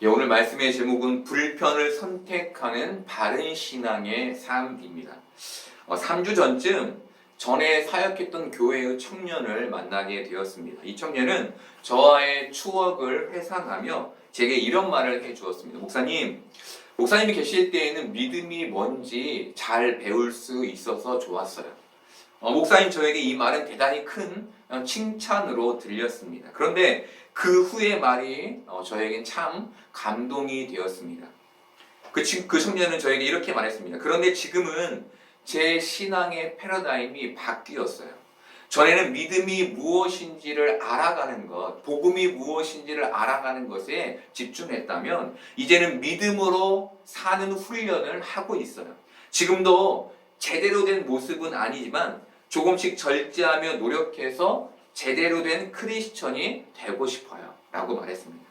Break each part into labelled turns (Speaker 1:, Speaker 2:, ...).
Speaker 1: 예, 오늘 말씀의 제목은 불편을 선택하는 바른 신앙의 삶입니다. 3주 전쯤 전에 사역했던 교회의 청년을 만나게 되었습니다. 이 청년은 저와의 추억을 회상하며 제게 이런 말을 해주었습니다. 목사님이 계실 때에는 믿음이 뭔지 잘 배울 수 있어서 좋았어요. 목사님 저에게 이 말은 대단히 큰 칭찬으로 들렸습니다. 그런데 그 후의 말이 저에겐 참 감동이 되었습니다. 그 청년은 저에게 이렇게 말했습니다. 그런데 지금은 제 신앙의 패러다임이 바뀌었어요. 전에는 믿음이 무엇인지를 알아가는 것, 복음이 무엇인지를 알아가는 것에 집중했다면 이제는 믿음으로 사는 훈련을 하고 있어요. 지금도 제대로 된 모습은 아니지만 조금씩 절제하며 노력해서 제대로 된 크리스천이 되고 싶어요 라고 말했습니다.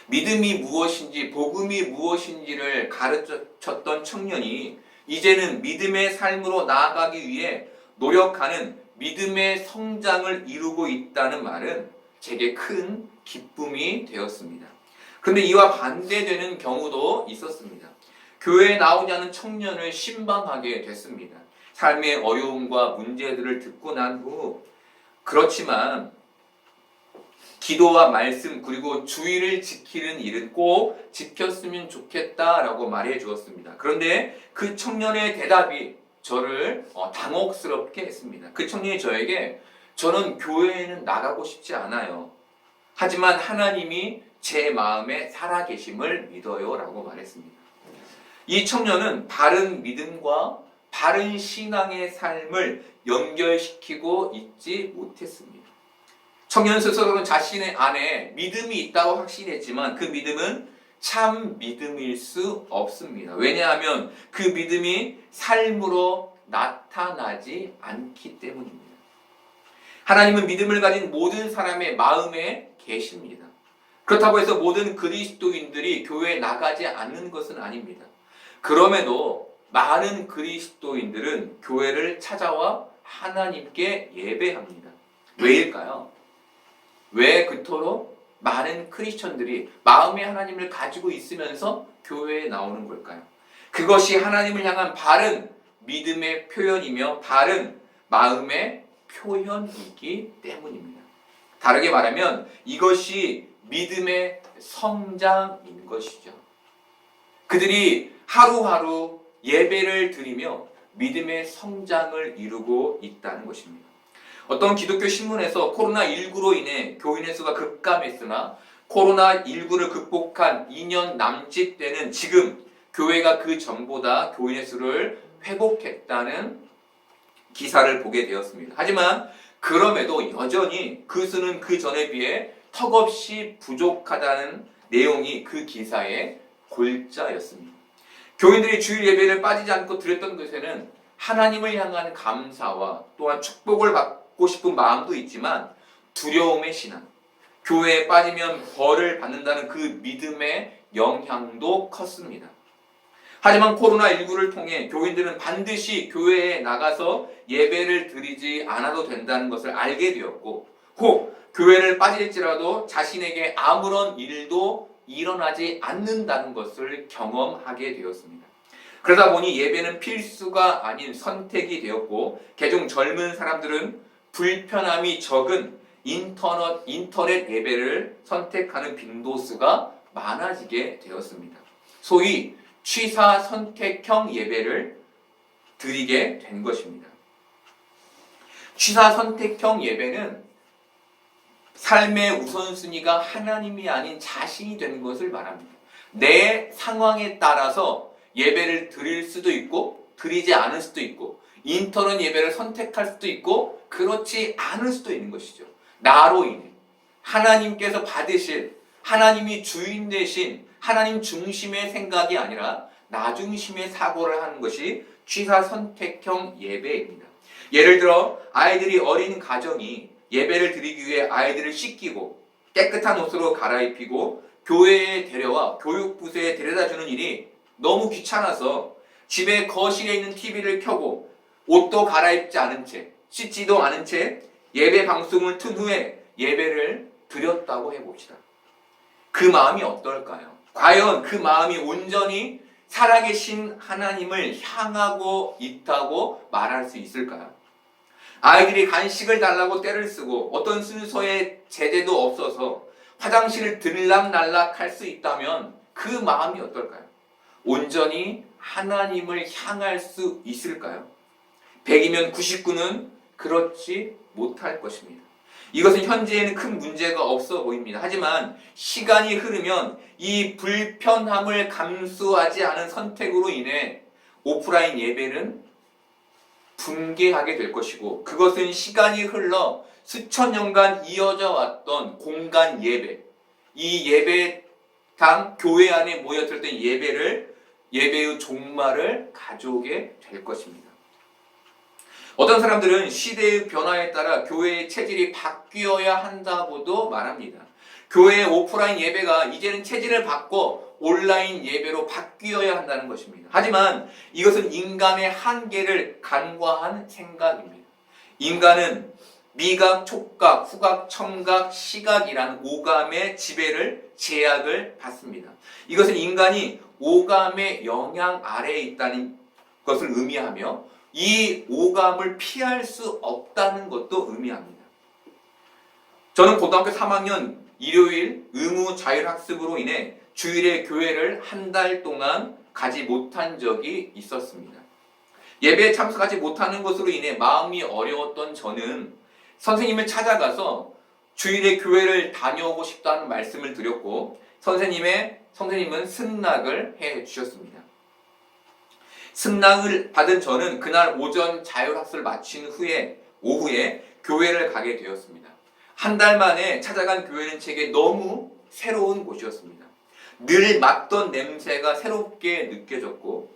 Speaker 1: 믿음이 무엇인지 복음이 무엇인지를 가르쳤던 청년이 이제는 믿음의 삶으로 나아가기 위해 노력하는 믿음의 성장을 이루고 있다는 말은 제게 큰 기쁨이 되었습니다. 그런데 이와 반대되는 경우도 있었습니다. 교회에 나오지 않은 청년을 신방하게 됐습니다. 삶의 어려움과 문제들을 듣고 난 후 그렇지만 기도와 말씀 그리고 주의를 지키는 일은 꼭 지켰으면 좋겠다라고 말해 주었습니다. 그런데 그 청년의 대답이 저를 당혹스럽게 했습니다. 그 청년이 저에게 저는 교회에는 나가고 싶지 않아요. 하지만 하나님이 제 마음에 살아계심을 믿어요 라고 말했습니다. 이 청년은 바른 믿음과 바른 신앙의 삶을 연결시키고 있지 못했습니다. 청년 스스로는 자신의 안에 믿음이 있다고 확신했지만 그 믿음은 참 믿음일 수 없습니다. 왜냐하면 그 믿음이 삶으로 나타나지 않기 때문입니다. 하나님은 믿음을 가진 모든 사람의 마음에 계십니다. 그렇다고 해서 모든 그리스도인들이 교회에 나가지 않는 것은 아닙니다. 그럼에도 많은 그리스도인들은 교회를 찾아와 하나님께 예배합니다. 왜일까요? 왜 그토록 많은 크리스천들이 마음의 하나님을 가지고 있으면서 교회에 나오는 걸까요? 그것이 하나님을 향한 바른 믿음의 표현이며 바른 마음의 표현이기 때문입니다. 다르게 말하면 이것이 믿음의 성장인 것이죠. 그들이 하루하루 예배를 드리며 믿음의 성장을 이루고 있다는 것입니다. 어떤 기독교 신문에서 코로나19로 인해 교인의 수가 급감했으나 코로나19를 극복한 2년 남짓 되는 지금 교회가 그 전보다 교인의 수를 회복했다는 기사를 보게 되었습니다. 하지만 그럼에도 여전히 그 수는 그 전에 비해 턱없이 부족하다는 내용이 그 기사의 골자였습니다. 교인들이 주일 예배를 빠지지 않고 드렸던 것에는 하나님을 향한 감사와 또한 축복을 받고 싶은 마음도 있지만 두려움의 신앙, 교회에 빠지면 벌을 받는다는 그 믿음의 영향도 컸습니다. 하지만 코로나19를 통해 교인들은 반드시 교회에 나가서 예배를 드리지 않아도 된다는 것을 알게 되었고 혹 교회를 빠질지라도 자신에게 아무런 일도 일어나지 않는다는 것을 경험하게 되었습니다. 그러다 보니 예배는 필수가 아닌 선택이 되었고 개종 젊은 사람들은 불편함이 적은 인터넷 예배를 선택하는 빈도수가 많아지게 되었습니다. 소위 취사 선택형 예배를 드리게 된 것입니다. 취사 선택형 예배는 삶의 우선순위가 하나님이 아닌 자신이 되는 것을 말합니다. 내 상황에 따라서 예배를 드릴 수도 있고 드리지 않을 수도 있고 인터넷 예배를 선택할 수도 있고 그렇지 않을 수도 있는 것이죠. 나로 인해 하나님께서 받으실 하나님이 주인 되신 하나님 중심의 생각이 아니라 나 중심의 사고를 하는 것이 취사 선택형 예배입니다. 예를 들어 아이들이 어린 가정이 예배를 드리기 위해 아이들을 씻기고 깨끗한 옷으로 갈아입히고 교회에 데려와 교육부서에 데려다주는 일이 너무 귀찮아서 집에 거실에 있는 TV를 켜고 옷도 갈아입지 않은 채 씻지도 않은 채 예배 방송을 튼 후에 예배를 드렸다고 해봅시다. 그 마음이 어떨까요? 과연 그 마음이 온전히 살아계신 하나님을 향하고 있다고 말할 수 있을까요? 아이들이 간식을 달라고 떼를 쓰고 어떤 순서의 제재도 없어서 화장실을 들락날락 할 수 있다면 그 마음이 어떨까요? 온전히 하나님을 향할 수 있을까요? 100이면 99는 그렇지 못할 것입니다. 이것은 현재에는 큰 문제가 없어 보입니다. 하지만 시간이 흐르면 이 불편함을 감수하지 않은 선택으로 인해 오프라인 예배는 붕괴하게 될 것이고, 그것은 시간이 흘러 수천 년간 이어져 왔던 공간 예배, 이 예배당 교회 안에 모여들던 예배의 종말을 가져오게 될 것입니다. 어떤 사람들은 시대의 변화에 따라 교회의 체질이 바뀌어야 한다고도 말합니다. 교회의 오프라인 예배가 이제는 체질을 바꿔 온라인 예배로 바뀌어야 한다는 것입니다. 하지만 이것은 인간의 한계를 간과한 생각입니다. 인간은 미각, 촉각, 후각, 청각, 시각이라는 오감의 지배를 제약을 받습니다. 이것은 인간이 오감의 영향 아래에 있다는 것을 의미하며 이 오감을 피할 수 없다는 것도 의미합니다. 저는 고등학교 3학년 일요일 의무 자율학습으로 인해 주일에 교회를 한 달 동안 가지 못한 적이 있었습니다. 예배에 참석하지 못하는 것으로 인해 마음이 어려웠던 저는 선생님을 찾아가서 주일에 교회를 다녀오고 싶다는 말씀을 드렸고, 선생님은 승낙을 해 주셨습니다. 승낙을 받은 저는 그날 오전 자율학습을 마친 후에 오후에 교회를 가게 되었습니다. 한 달 만에 찾아간 교회는 제게 너무 새로운 곳이었습니다. 늘 맡던 냄새가 새롭게 느껴졌고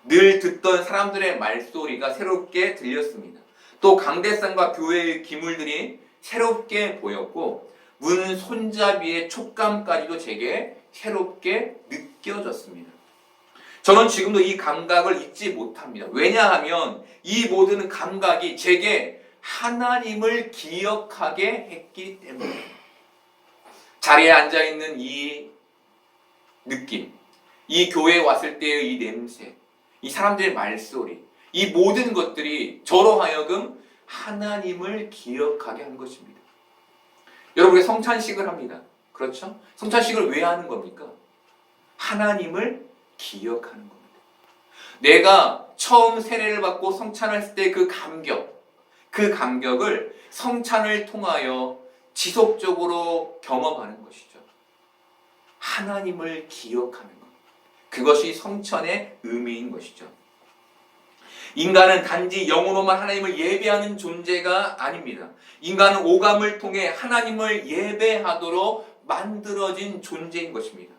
Speaker 1: 늘 듣던 사람들의 말소리가 새롭게 들렸습니다. 또 강대상과 교회의 기물들이 새롭게 보였고 문 손잡이의 촉감까지도 제게 새롭게 느껴졌습니다. 저는 지금도 이 감각을 잊지 못합니다. 왜냐하면 이 모든 감각이 제게 하나님을 기억하게 했기 때문에. 자리에 앉아있는 이 느낌, 이 교회에 왔을 때의 이 냄새, 이 사람들의 말소리, 이 모든 것들이 저로 하여금 하나님을 기억하게 한 것입니다. 여러분, 우리 성찬식을 합니다. 그렇죠? 성찬식을 왜 하는 겁니까? 하나님을 기억하는 겁니다. 내가 처음 세례를 받고 성찬했을 때 그 감격을 성찬을 통하여 지속적으로 경험하는 것이죠. 하나님을 기억하는 것. 그것이 성찬의 의미인 것이죠. 인간은 단지 영으로만 하나님을 예배하는 존재가 아닙니다. 인간은 오감을 통해 하나님을 예배하도록 만들어진 존재인 것입니다.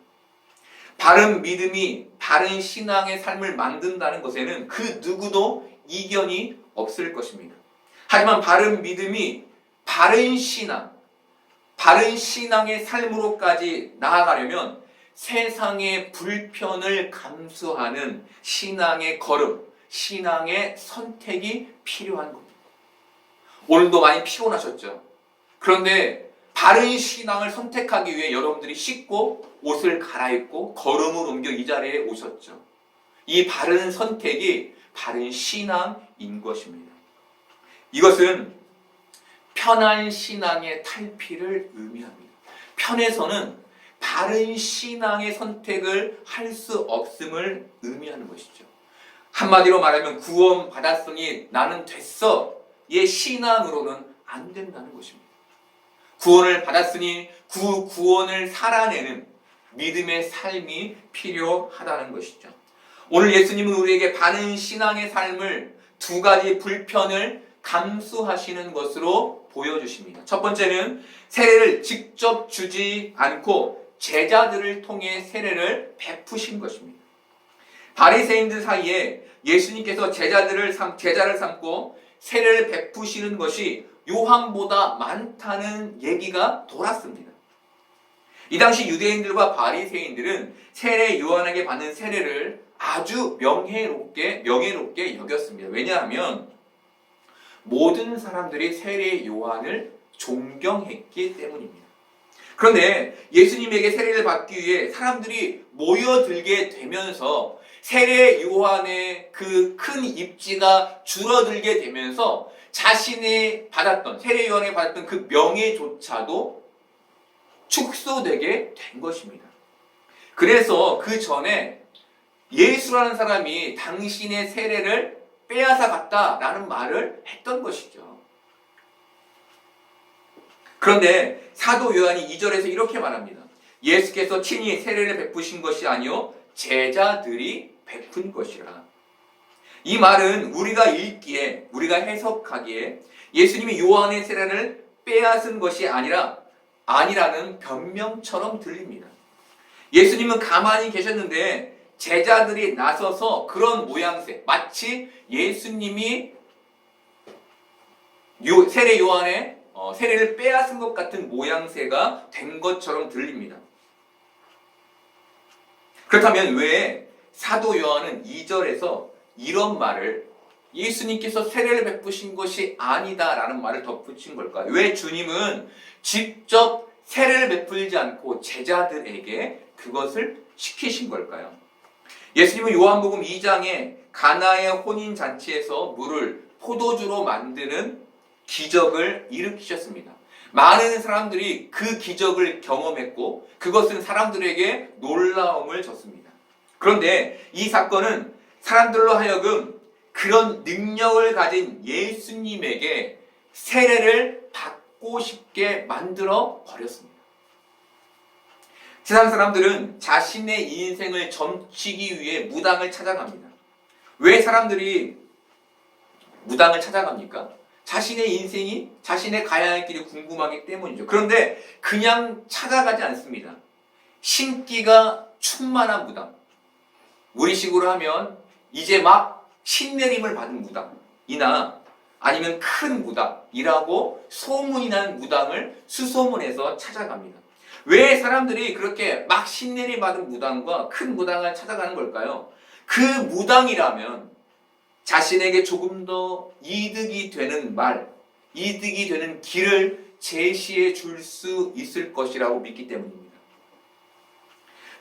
Speaker 1: 바른 믿음이 바른 신앙의 삶을 만든다는 것에는 그 누구도 이견이 없을 것입니다. 하지만 바른 믿음이 바른 신앙의 삶으로까지 나아가려면 세상의 불편을 감수하는 신앙의 걸음, 신앙의 선택이 필요한 겁니다. 오늘도 많이 피곤하셨죠? 그런데 바른 신앙을 선택하기 위해 여러분들이 씻고 옷을 갈아입고 걸음을 옮겨 이 자리에 오셨죠. 이 바른 선택이 바른 신앙인 것입니다. 이것은 편한 신앙의 탈피를 의미합니다. 편에서는 바른 신앙의 선택을 할 수 없음을 의미하는 것이죠. 한마디로 말하면 구원 받았으니 나는 됐어 의 신앙으로는 안 된다는 것입니다. 구원을 받았으니 구원을 살아내는 믿음의 삶이 필요하다는 것이죠. 오늘 예수님은 우리에게 바른 신앙의 삶을 두 가지 불편을 감수하시는 것으로 보여주십니다. 첫 번째는 세례를 직접 주지 않고 제자들을 통해 세례를 베푸신 것입니다. 바리새인들 사이에 예수님께서 제자를 삼고 세례를 베푸시는 것이 요한보다 많다는 얘기가 돌았습니다. 이 당시 유대인들과 바리새인들은 세례 요한에게 받는 세례를 아주 명예롭게 여겼습니다. 왜냐하면 모든 사람들이 세례 요한을 존경했기 때문입니다. 그런데 예수님에게 세례를 받기 위해 사람들이 모여들게 되면서 세례 요한의 그 큰 입지가 줄어들게 되면서 자신이 받았던, 세례 요한이 받았던 그 명예조차도 축소되게 된 것입니다. 그래서 그 전에 예수라는 사람이 당신의 세례를 빼앗아 갔다라는 말을 했던 것이죠. 그런데 사도 요한이 2절에서 이렇게 말합니다. 예수께서 친히 세례를 베푸신 것이 아니요 제자들이 베푼 것이라. 이 말은 우리가 읽기에, 우리가 해석하기에 예수님이 요한의 세례를 빼앗은 것이 아니라는 변명처럼 들립니다. 예수님은 가만히 계셨는데 제자들이 나서서 그런 모양새, 마치 예수님이 세례 요한의 세례를 빼앗은 것 같은 모양새가 된 것처럼 들립니다. 그렇다면 왜 사도 요한은 2절에서 이런 말을, 예수님께서 세례를 베푸신 것이 아니다라는 말을 덧붙인 걸까요? 왜 주님은 직접 세례를 베풀지 않고 제자들에게 그것을 시키신 걸까요? 예수님은 요한복음 2장에 가나의 혼인잔치에서 물을 포도주로 만드는 기적을 일으키셨습니다. 많은 사람들이 그 기적을 경험했고 그것은 사람들에게 놀라움을 줬습니다. 그런데 이 사건은 사람들로 하여금 그런 능력을 가진 예수님에게 세례를 받고 싶게 만들어 버렸습니다. 세상 사람들은 자신의 인생을 점치기 위해 무당을 찾아갑니다. 왜 사람들이 무당을 찾아갑니까? 자신의 인생이, 자신의 가야 할 길이 궁금하기 때문이죠. 그런데 그냥 찾아가지 않습니다. 신기가 충만한 무당, 우리식으로 하면 이제 막 신내림을 받은 무당이나 아니면 큰 무당이라고 소문이 난 무당을 수소문해서 찾아갑니다. 왜 사람들이 그렇게 막 신내림 받은 무당과 큰 무당을 찾아가는 걸까요? 그 무당이라면 자신에게 조금 더 이득이 되는 말, 이득이 되는 길을 제시해 줄 수 있을 것이라고 믿기 때문입니다.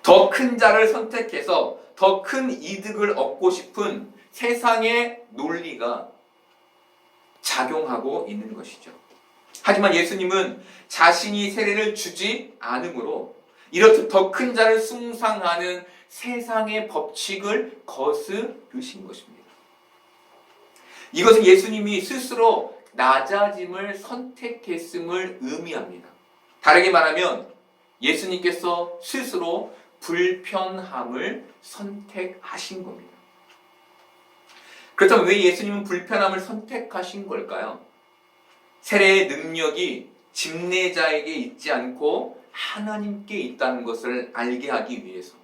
Speaker 1: 더 큰 자를 선택해서 더 큰 이득을 얻고 싶은 세상의 논리가 작용하고 있는 것이죠. 하지만 예수님은 자신이 세례를 주지 않으므로 이렇듯 더 큰 자를 숭상하는 세상의 법칙을 거스르신 것입니다. 이것은 예수님이 스스로 낮아짐을 선택했음을 의미합니다. 다르게 말하면 예수님께서 스스로 불편함을 선택하신 겁니다. 그렇다면 왜 예수님은 불편함을 선택하신 걸까요? 세례의 능력이 집례자에게 있지 않고 하나님께 있다는 것을 알게 하기 위해서,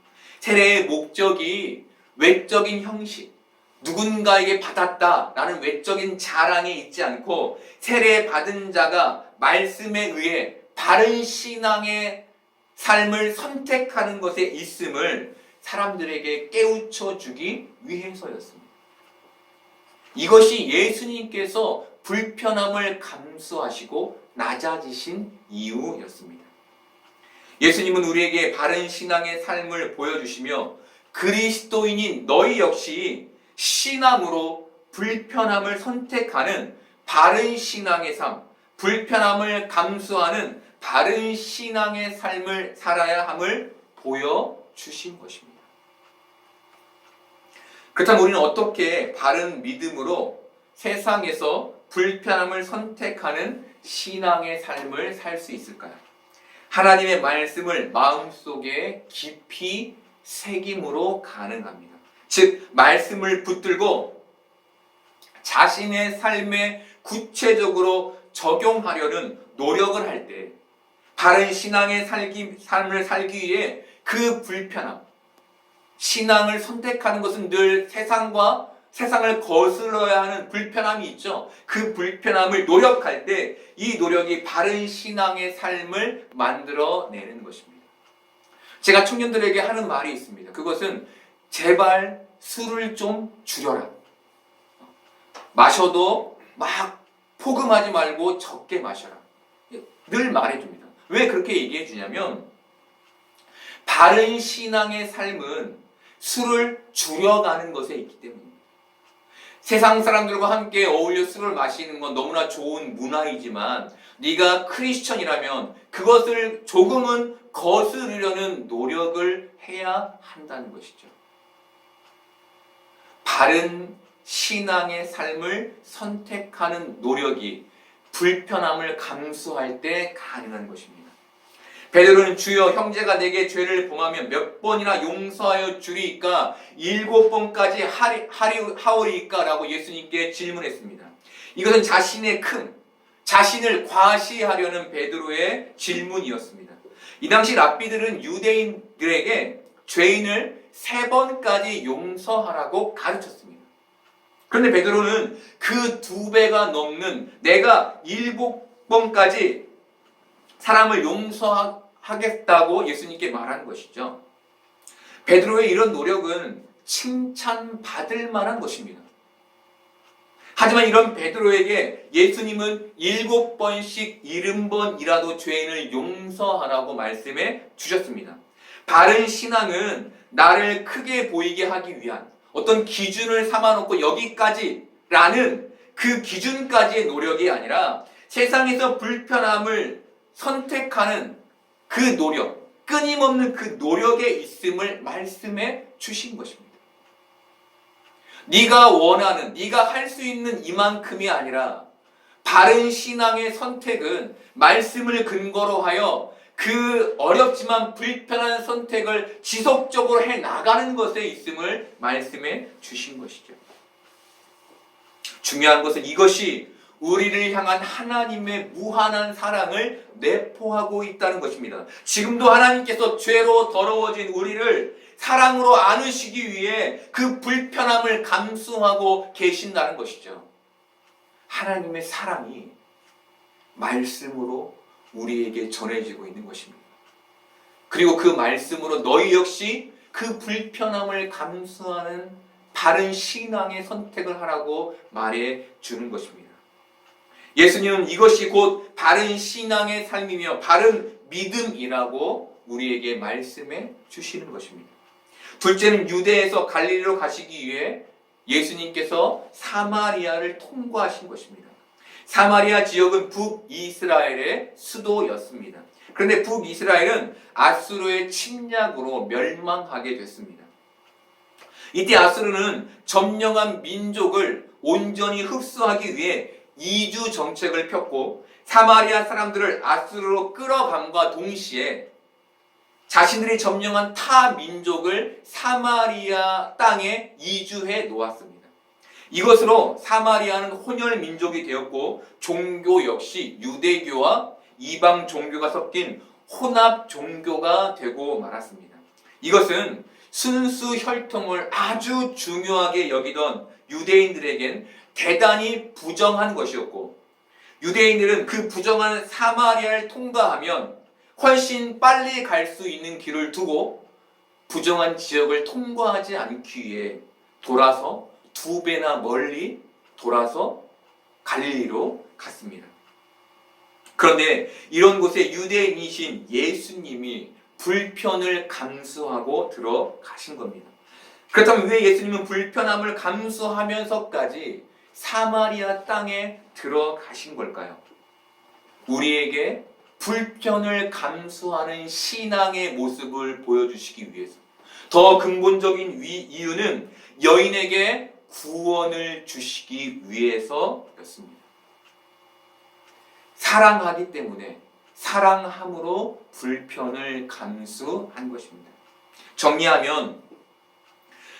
Speaker 1: 세례의 목적이 외적인 형식, 누군가에게 받았다라는 외적인 자랑에 있지 않고 세례 받은 자가 말씀에 의해 바른 신앙의 삶을 선택하는 것에 있음을 사람들에게 깨우쳐 주기 위해서였습니다. 이것이 예수님께서 불편함을 감수하시고 낮아지신 이유였습니다. 예수님은 우리에게 바른 신앙의 삶을 보여주시며 그리스도인인 너희 역시 신앙으로 불편함을 선택하는 바른 신앙의 삶, 불편함을 감수하는 바른 신앙의 삶을 살아야 함을 보여주신 것입니다. 그렇다면 우리는 어떻게 바른 믿음으로 세상에서 불편함을 선택하는 신앙의 삶을 살 수 있을까요? 하나님의 말씀을 마음속에 깊이 새김으로 가능합니다. 즉, 말씀을 붙들고 자신의 삶에 구체적으로 적용하려는 노력을 할 때 바른 신앙의 삶을 살기 위해 그 불편함, 신앙을 선택하는 것은 늘 세상을 거슬러야 하는 불편함이 있죠. 그 불편함을 노력할 때 이 노력이 바른 신앙의 삶을 만들어내는 것입니다. 제가 청년들에게 하는 말이 있습니다. 그것은 제발 술을 좀 줄여라. 마셔도 막 포금하지 말고 적게 마셔라. 늘 말해줍니다. 왜 그렇게 얘기해 주냐면 바른 신앙의 삶은 술을 줄여가는 것에 있기 때문입니다. 세상 사람들과 함께 어울려 술을 마시는 건 너무나 좋은 문화이지만 네가 크리스천이라면 그것을 조금은 거스르려는 노력을 해야 한다는 것이죠. 바른 신앙의 삶을 선택하는 노력이 불편함을 감수할 때 가능한 것입니다. 베드로는 주여 형제가 내게 죄를 범하면 몇 번이나 용서하여 주리이까 7번까지 하오리이까? 라고 예수님께 질문했습니다. 이것은 자신의 자신을 과시하려는 베드로의 질문이었습니다. 이 당시 랍비들은 유대인들에게 죄인을 3번까지 용서하라고 가르쳤습니다. 그런데 베드로는 그 2배가 넘는 내가 7번까지 사람을 용서하겠다고 예수님께 말한 것이죠. 베드로의 이런 노력은 칭찬받을 만한 것입니다. 하지만 이런 베드로에게 예수님은 7번씩 70번이라도 죄인을 용서하라고 말씀해 주셨습니다. 바른 신앙은 나를 크게 보이게 하기 위한 어떤 기준을 삼아놓고 여기까지라는 그 기준까지의 노력이 아니라 세상에서 불편함을 선택하는 그 노력, 끊임없는 그 노력에 있음을 말씀해 주신 것입니다. 네가 원하는, 네가 할 수 있는 이만큼이 아니라 바른 신앙의 선택은 말씀을 근거로 하여 그 어렵지만 불편한 선택을 지속적으로 해 나가는 것에 있음을 말씀해 주신 것이죠. 중요한 것은 이것이 우리를 향한 하나님의 무한한 사랑을 내포하고 있다는 것입니다. 지금도 하나님께서 죄로 더러워진 우리를 사랑으로 안으시기 위해 그 불편함을 감수하고 계신다는 것이죠. 하나님의 사랑이 말씀으로 우리에게 전해지고 있는 것입니다. 그리고 그 말씀으로 너희 역시 그 불편함을 감수하는 바른 신앙의 선택을 하라고 말해 주는 것입니다. 예수님은 이것이 곧 바른 신앙의 삶이며 바른 믿음이라고 우리에게 말씀해 주시는 것입니다. 둘째는 유대에서 갈릴리로 가시기 위해 예수님께서 사마리아를 통과하신 것입니다. 사마리아 지역은 북이스라엘의 수도였습니다. 그런데 북이스라엘은 아수르의 침략으로 멸망하게 됐습니다. 이때 아수르는 점령한 민족을 온전히 흡수하기 위해 이주 정책을 폈고 사마리아 사람들을 아수르로 끌어감과 동시에 자신들이 점령한 타 민족을 사마리아 땅에 이주해 놓았습니다. 이것으로 사마리아는 혼혈 민족이 되었고 종교 역시 유대교와 이방 종교가 섞인 혼합 종교가 되고 말았습니다. 이것은 순수 혈통을 아주 중요하게 여기던 유대인들에겐 대단히 부정한 것이었고 유대인들은 그 부정한 사마리아를 통과하면 훨씬 빨리 갈 수 있는 길을 두고 부정한 지역을 통과하지 않기 위해 돌아서 2배나 멀리 돌아서 갈릴리로 갔습니다. 그런데 이런 곳에 유대인이신 예수님이 불편을 감수하고 들어가신 겁니다. 그렇다면 왜 예수님은 불편함을 감수하면서까지 사마리아 땅에 들어가신 걸까요? 우리에게 불편을 감수하는 신앙의 모습을 보여주시기 위해서. 더 근본적인 이유는 여인에게 구원을 주시기 위해서였습니다. 사랑하기 때문에 사랑함으로 불편을 감수한 것입니다. 정리하면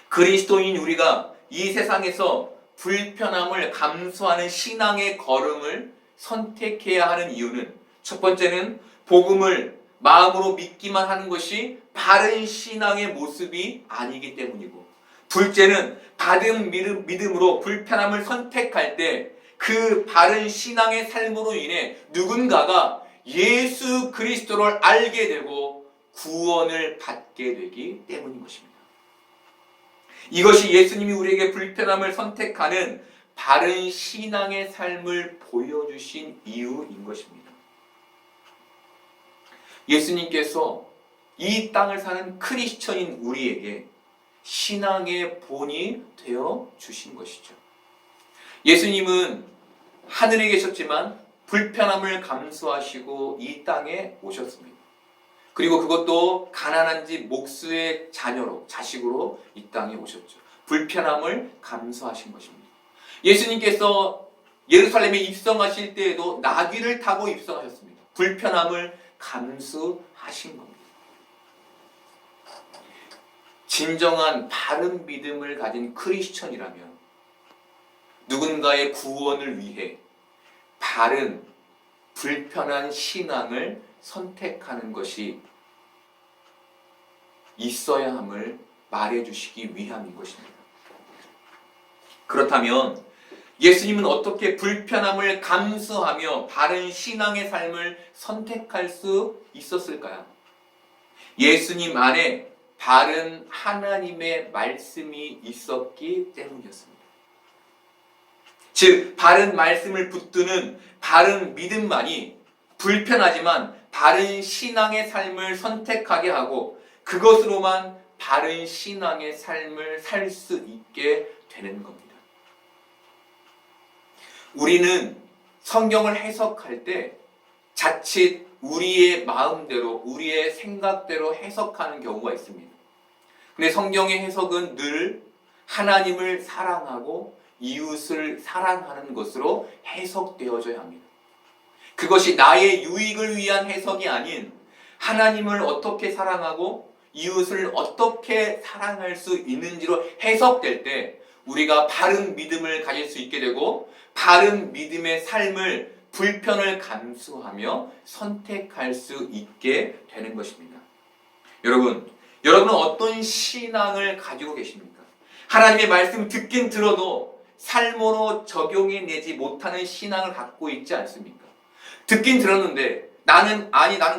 Speaker 1: 그리스도인 우리가 이 세상에서 불편함을 감수하는 신앙의 걸음을 선택해야 하는 이유는 첫 번째는 복음을 마음으로 믿기만 하는 것이 바른 신앙의 모습이 아니기 때문이고 둘째는 받은 믿음으로 불편함을 선택할 때 그 바른 신앙의 삶으로 인해 누군가가 예수 그리스도를 알게 되고 구원을 받게 되기 때문인 것입니다. 이것이 예수님이 우리에게 불편함을 선택하는 바른 신앙의 삶을 보여주신 이유인 것입니다. 예수님께서 이 땅을 사는 크리스천인 우리에게 신앙의 본이 되어 주신 것이죠. 예수님은 하늘에 계셨지만 불편함을 감수하시고 이 땅에 오셨습니다. 그리고 그것도 가난한 집 목수의 자녀로, 자식으로 이 땅에 오셨죠. 불편함을 감수하신 것입니다. 예수님께서 예루살렘에 입성하실 때에도 나귀를 타고 입성하셨습니다. 불편함을 감수하신 겁니다. 진정한 바른 믿음을 가진 크리스천이라면 누군가의 구원을 위해 바른, 불편한 신앙을 선택하는 것이 있어야 함을 말해주시기 위함인 것입니다. 그렇다면 예수님은 어떻게 불편함을 감수하며 바른 신앙의 삶을 선택할 수 있었을까요? 예수님 안에 바른 하나님의 말씀이 있었기 때문이었습니다. 즉, 바른 말씀을 붙드는 바른 믿음만이 불편하지만 바른 신앙의 삶을 선택하게 하고 그것으로만 바른 신앙의 삶을 살 수 있게 되는 겁니다. 우리는 성경을 해석할 때 자칫 우리의 마음대로, 우리의 생각대로 해석하는 경우가 있습니다. 근데 성경의 해석은 늘 하나님을 사랑하고 이웃을 사랑하는 것으로 해석되어져야 합니다. 그것이 나의 유익을 위한 해석이 아닌 하나님을 어떻게 사랑하고 이웃을 어떻게 사랑할 수 있는지로 해석될 때 우리가 바른 믿음을 가질 수 있게 되고 바른 믿음의 삶을 불편을 감수하며 선택할 수 있게 되는 것입니다. 여러분은 어떤 신앙을 가지고 계십니까? 하나님의 말씀 듣긴 들어도 삶으로 적용해내지 못하는 신앙을 갖고 있지 않습니까? 듣긴 들었는데 나는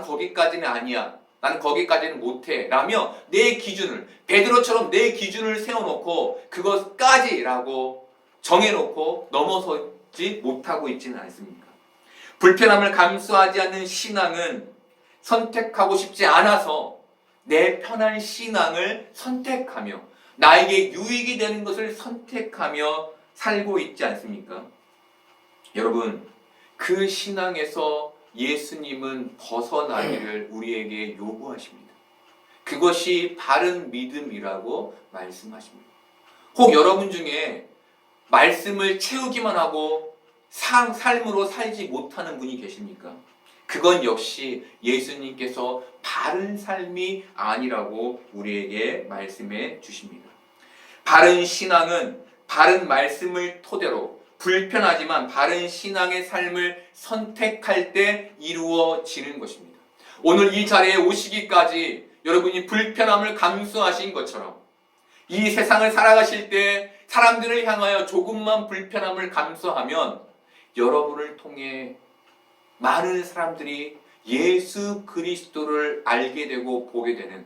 Speaker 1: 거기까지는 아니야. 나는 거기까지는 못해. 라며 내 기준을, 베드로처럼 내 기준을 세워놓고 그것까지라고 정해놓고 넘어서지 못하고 있지는 않습니까? 불편함을 감수하지 않는 신앙은 선택하고 싶지 않아서 내 편한 신앙을 선택하며 나에게 유익이 되는 것을 선택하며 살고 있지 않습니까? 여러분, 그 신앙에서 예수님은 벗어나기를 우리에게 요구하십니다. 그것이 바른 믿음이라고 말씀하십니다. 혹 여러분 중에 말씀을 채우기만 하고 삶으로 살지 못하는 분이 계십니까? 그건 역시 예수님께서 바른 삶이 아니라고 우리에게 말씀해 주십니다. 바른 신앙은 바른 말씀을 토대로 불편하지만 바른 신앙의 삶을 선택할 때 이루어지는 것입니다. 오늘 이 자리에 오시기까지 여러분이 불편함을 감수하신 것처럼 이 세상을 살아가실 때 사람들을 향하여 조금만 불편함을 감수하면 여러분을 통해 많은 사람들이 예수 그리스도를 알게 되고 보게 되는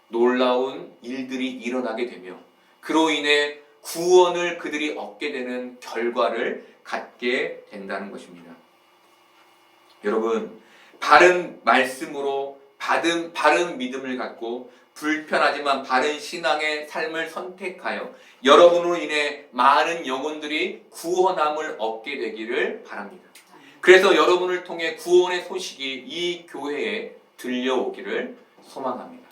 Speaker 1: 놀라운 일들이 일어나게 되며 그로 인해 구원을 그들이 얻게 되는 결과를 갖게 된다는 것입니다. 여러분, 바른 말씀으로 바른 믿음을 갖고 불편하지만 바른 신앙의 삶을 선택하여 여러분으로 인해 많은 영혼들이 구원함을 얻게 되기를 바랍니다. 그래서 여러분을 통해 구원의 소식이 이 교회에 들려오기를 소망합니다.